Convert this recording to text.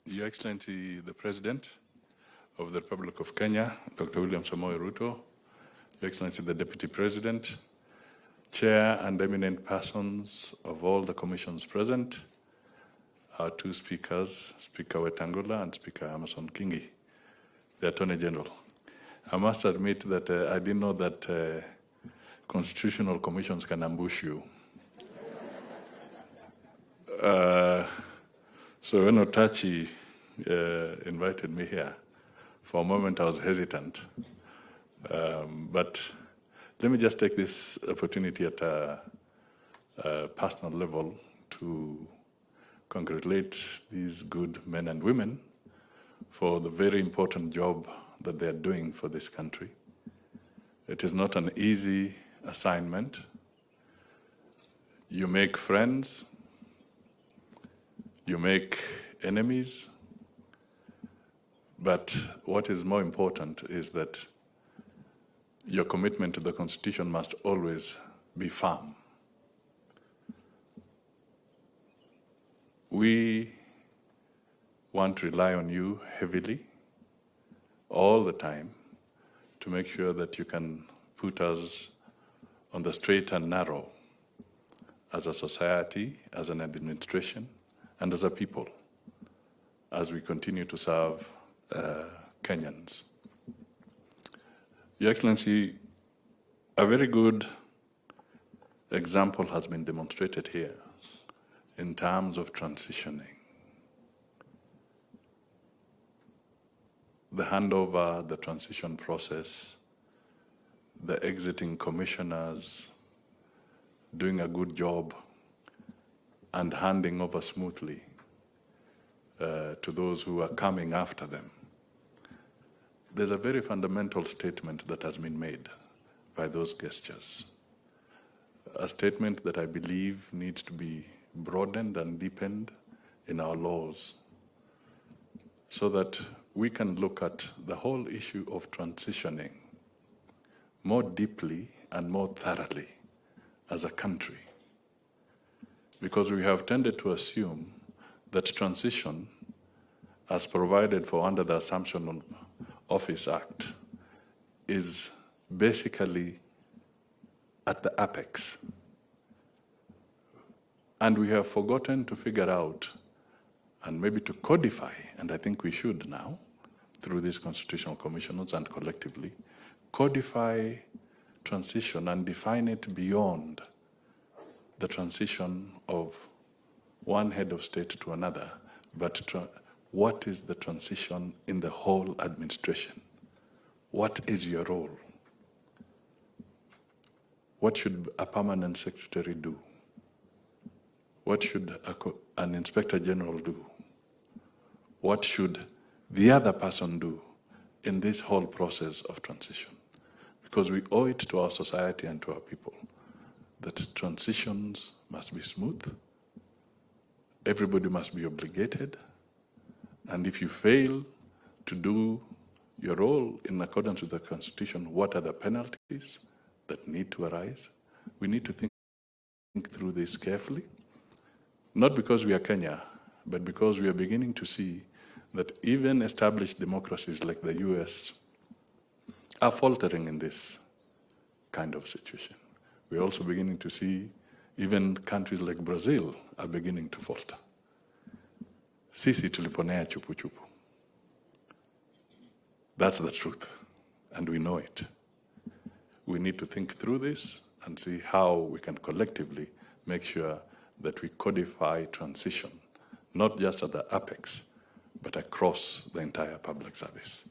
Your Excellency, the President of the Republic of Kenya, Dr. William Samoei Ruto, Your Excellency, the Deputy President, Chair and eminent persons of all the commissions present, our two speakers, Speaker Wetangula and Speaker Amason Kingi, the Attorney General. I must admit that I didn't know that constitutional commissions can ambush you. So when Otachi invited me here, for a moment I was hesitant. But let me just take this opportunity at a personal level to congratulate these good men and women for the very important job that they are doing for this country. It is not an easy assignment. You make friends, you make enemies, but what is more important is that your commitment to the Constitution must always be firm. We want to rely on you heavily, all the time, to make sure that you can put us on the straight and narrow as a society, as an administration, and as a people, as we continue to serve Kenyans. Your Excellency, a very good example has been demonstrated here in terms of transitioning. The handover, the transition process, the exiting commissioners doing a good job and handing over smoothly to those who are coming after them. There's a very fundamental statement that has been made by those gestures. A statement that I believe needs to be broadened and deepened in our laws so that we can look at the whole issue of transitioning more deeply and more thoroughly as a country. Because we have tended to assume that transition, as provided for under the Assumption of Office Act, is basically at the apex. And we have forgotten to figure out and maybe to codify, and I think we should now, through these constitutional commissions and collectively, codify transition and define it beyond the transition of one head of state to another, but what is the transition in the whole administration? What is your role? What should a permanent secretary do? What should an inspector general do? What should the other person do in this whole process of transition? Because we owe it to our society and to our people that transitions must be smooth, everybody must be obligated, and if you fail to do your role in accordance with the Constitution, what are the penalties that need to arise? We need to think through this carefully, not because we are Kenya, but because we are beginning to see that even established democracies like the US are faltering in this kind of situation. We're also beginning to see even countries like Brazil are beginning to falter. Sisi tuliponea chupu chupu. That's the truth, and we know it. We need to think through this and see how we can collectively make sure that we codify transition, not just at the apex, but across the entire public service.